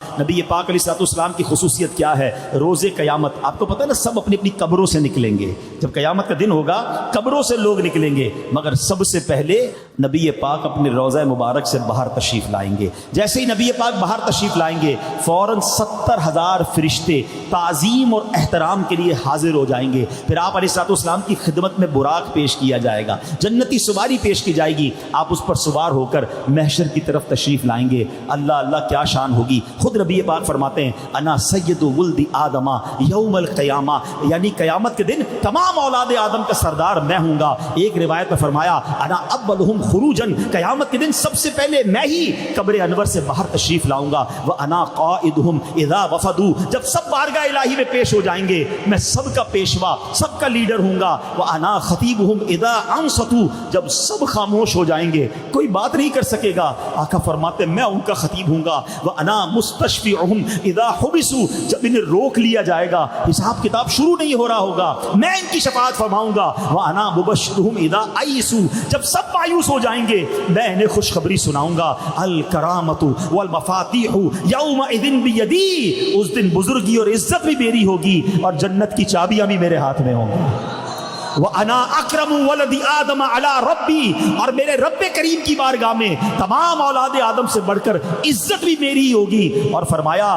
نبی پاک علیہ السلام کی خصوصیت کیا ہے؟ روز قیامت آپ کو پتہ ہے نا، سب اپنی اپنی قبروں سے نکلیں گے. جب قیامت کا دن ہوگا قبروں سے لوگ نکلیں گے، مگر سب سے پہلے نبی پاک اپنے روضہ مبارک سے باہر تشریف لائیں گے. جیسے ہی نبی پاک باہر تشریف لائیں گے فوراً 70,000 فرشتے تعظیم اور احترام کے لیے حاضر ہو جائیں گے. پھر آپ علیہ السلام کی خدمت میں براق پیش کیا جائے گا، جنتی سواری پیش کی جائے گی. آپ اس پر سوار ہو کر محشر کی طرف تشریف لائیں گے. اللہ اللہ کیا شان ہوگی. خود نبی پاک فرماتے ہیں انا سید ولد آدم یوم القیامہ، یعنی قیامت کے دن تمام اولاد آدم کا سردار میں ہوں گا. ایک روایت میں فرمایا انا اولہم خروجن، قیامت کے دن سب سے پہلے میں ہی قبر انور سے باہر تشریف لاؤں گا. وانا قائدہم اذا وفدوا، جب سب بارگاہ الہی میں پیش ہو جائیں گے میں سب کا پیشوا، سب کا لیڈر ہوں گا. وانا خطیبہم اذا انصتوا، جب سب خاموش ہو جائیں گے کوئی بات نہیں کر سکے گا آقا فرماتے میں ان کا خطیب ہوں گا. وانا مستشفعہم اذا حبسوا، جب انہیں روک لیا جائے گا حساب کتاب شروع نہیں ہو رہا ہوگا میں ان کی شفاعت فرماؤں گا. وانا مبشرہم اذا ایسوا، جب سب مایوس ہو جائیں گے میں انہیں خوشخبری سناؤں گا. الکرامۃ والمفاتیح یومئذ بیدی، اس دن بزرگی اور عزت بھی میری ہوگی اور جنت کی چابیاں بھی میرے ہاتھ میں ہوں گی. وَأَنَا أَكْرَمُ وَلَدِ آدَمَ عَلَىٰ رَبِّي، اور میرے رب کریم کی بارگاہ میں تمام اولاد آدم سے بڑھ کر عزت بھی میری ہی ہوگی. اور فرمایا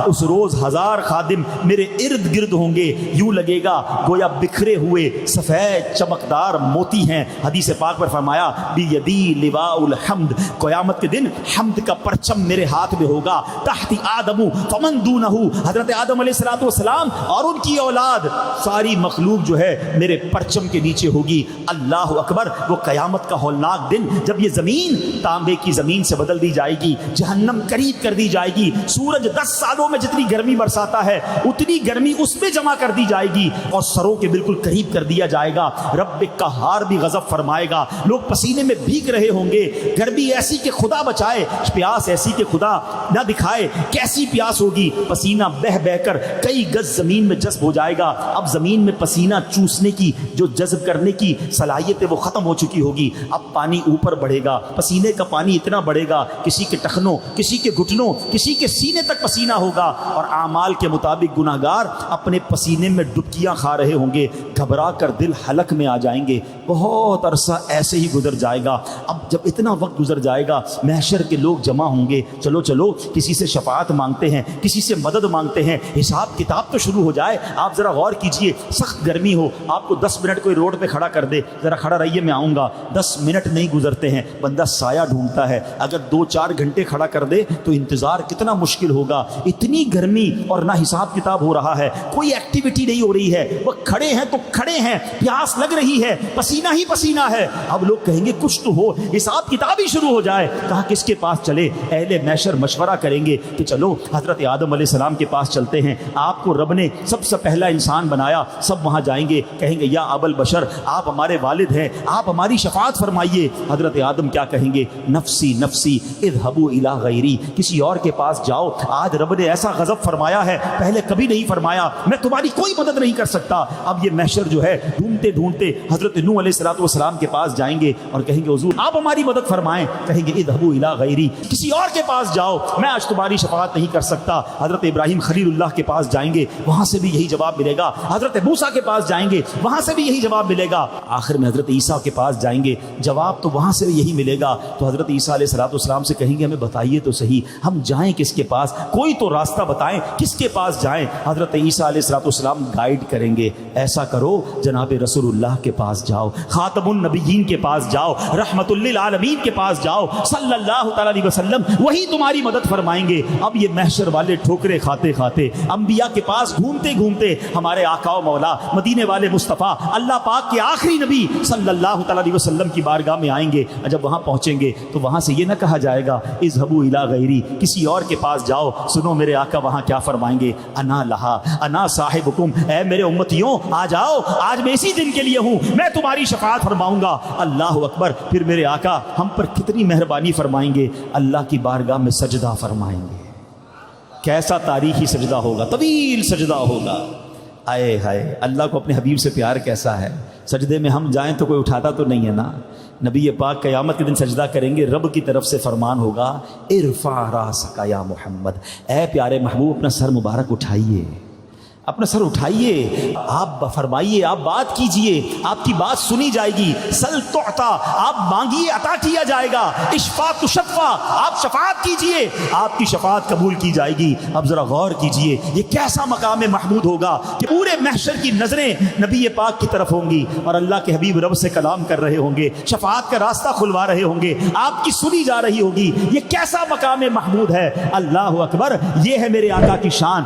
اس روز 1000 خادم میرے ارد گرد ہوں گے، یوں لگے گا گویا بکھرے ہوئے سفید چمکدار موتی ہیں. حدیث پاک پر فرمایا بِيَدِي لِوَاءُ الْحَمْدِ، قیامت کے دن حمد کا پرچم میرے ہاتھ میں ہوگا. تحت آدم فمن دونہ، حضرت آدم علیہ السلام اور ان کی اولاد ساری مخلوق جو ہے میرے پرچم کے نیچے ہوگی. اللہ اکبر. وہ قیامت کا ہولناک دن جب یہ زمین تانبے کی زمین سے بدل دی جائے گی، جہنم قریب کر دی جائے گی، سورج 10 سالوں میں جتنی گرمی برساتا ہے اتنی گرمی اس میں جمع کر دی جائے گی اور سروں کے بالکل قریب کر دیا جائے گا. رب قہار بھی غضب فرمائے گا، لوگ پسینے میں بھیگ رہے ہوں گے. گرمی ایسی کہ خدا بچائے، پیاس ایسی کہ خدا نہ دکھائے. کیسی پیاس ہوگی، پسینہ بہ بہ کر کئی گز زمین میں جذب ہو جائے گا. اب زمین میں پسینہ چوسنے کی جو جذب کرنے کی صلاحیت ہے وہ ختم ہو چکی ہوگی. اب پانی اوپر بڑھے گا، پسینے کا پانی اتنا بڑھے گا کسی کے ٹخنوں، کسی کے گھٹنوں، کسی کے سینے تک پسینہ ہوگا. اور اعمال کے مطابق گناہگار اپنے پسینے میں ڈبکیاں کھا رہے ہوں گے، گھبرا کر دل حلق میں آ جائیں گے. بہت عرصہ ایسے ہی گزر جائے گا. اب جب اتنا وقت گزر جائے گا محشر کے لوگ جمع ہوں گے، چلو چلو کسی سے شفاعت مانگتے ہیں، کسی سے مدد مانگتے ہیں، حساب کتاب تو شروع ہو جائے. آپ ذرا غور کیجئے، سخت گرمی ہو، آپ کو 10 منٹ کوئی روڈ پہ کھڑا کر دے، ذرا کھڑا رہیے میں آؤں گا، 10 منٹ نہیں گزرتے ہیں بندہ سایہ ڈھونڈتا ہے. اگر 2-4 گھنٹے کھڑا کر دے تو انتظار کتنا مشکل ہوگا. اتنی گرمی اور نہ حساب کتاب ہو رہا ہے، کوئی ایکٹیویٹی نہیں ہو رہی ہے، وہ کھڑے ہیں تو کھڑے ہیں، پیاس لگ رہی ہے، پسینہ ہی پسینہ ہے. اب لوگ کہیں گے کچھ تو ہو، حساب کتاب ہی شروع ہو جائے. کہاں کس کے پاس چلے؟ اہل محشر مشورہ کریں گے کہ چلو حضرت آدم علیہ السلام کے پاس چلتے ہیں، آپ کو رب نے سب سے پہلا انسان بنایا. سب وہاں جائیں گے، کہیں گے یا ابل بشر، آپ ہمارے والد ہیں، آپ ہماری شفاعت فرمائیے. حضرت آدم کیا کہیں گے؟ نفسی نفسی اذهبوا الی غیری، کسی اور کے پاس جاؤ، آج رب نے ایسا غضب فرمایا ہے پہلے کبھی نہیں فرمایا، میں تمہاری کوئی مدد نہیں کر سکتا. اب یہ محشر جو ہے ڈھونڈتے ڈھونڈتے حضرت نوح علیہ السلام کے پاس جائیں گے اور کہیں گے حضور آپ ہماری مدد فرمائیں. کہیں گے اذهبوا الی غیری، کسی اور کے پاس جاؤ، میں آج تمہاری شفاعت نہیں کر سکتا. حضرت ابراہیم خلیل اللہ کے پاس جائیں گے، وہاں سے بھی یہی جواب ملے گا. حضرت موسیٰ کے پاس جائیں گے، وہاں سے بھی یہی جواب ملے گا. آخر میں حضرت عیسیٰ کے پاس جائیں گے، جواب تو وہاں سے یہی ملے گا. تو حضرت عیسیٰ علیہ السلام سے کہیں گے ہمیں بتائیے تو صحیح، ہم جائیں کس کے پاس، کوئی تو راستہ بتائیں، کس کے پاس جائیں. حضرت عیسیٰ علیہ السلام گائیڈ کریں گے، ایسا کرو جناب رسول اللہ کے پاس جاؤ، خاتم النبیین کے پاس جاؤ، رحمت للعالمین کے پاس جاؤ صلی اللہ تعالی علیہ وسلم، وہی تمہاری مدد فرمائیں گے. اب یہ محشر والے ٹھوکرے کھاتے کھاتے انبیاء کے پاس گھومتے گھومتے ہمارے آقا و مولا مدینے والے مصطفیٰ اللہ پاک کے آخری نبی صلی اللہ تعالی علیہ وسلم کی بارگاہ میں آئیں گے. جب وہاں پہنچیں گے تو وہاں سے یہ نہ کہا جائے گا اذهبوا الی غیری، کسی اور کے پاس جاؤ. سنو میرے آقا وہاں کیا فرمائیں گے؟ انا لہا انا صاحبکم، اے میرے امتیوں آ جاؤ، آج میں اسی دن کے لیے ہوں، میں تمہاری شفاعت فرماؤں گا. اللہ اکبر. پھر میرے آقا ہم پر کتنی مہربانی فرمائیں گے، اللہ کی بارگاہ میں سجدہ فرمائیں گے. کیسا تاریخی سجدہ ہوگا، طویل سجدہ ہوگا. آئے ہائے، اللہ کو اپنے حبیب سے پیار کیسا ہے. سجدے میں ہم جائیں تو کوئی اٹھاتا تو نہیں ہے نا. نبی پاک قیامت کے دن سجدہ کریں گے، رب کی طرف سے فرمان ہوگا ارفع راسک یا محمد، اے پیارے محبوب اپنا سر مبارک اٹھائیے، اپنا سر اٹھائیے، آپ فرمائیے، آپ بات کیجئے، آپ کی بات سنی جائے گی. سل تعطا، آپ مانگیے عطا کیا جائے گا. اشفع تشفع، آپ شفاعت کیجئے، آپ کی شفاعت قبول کی جائے گی. اب ذرا غور کیجئے یہ کیسا مقام محمود ہوگا کہ پورے محشر کی نظریں نبی پاک کی طرف ہوں گی اور اللہ کے حبیب رب سے کلام کر رہے ہوں گے، شفاعت کا راستہ کھلوا رہے ہوں گے، آپ کی سنی جا رہی ہوگی. یہ کیسا مقام محمود ہے. اللہ اکبر، یہ ہے میرے آقا کی شان.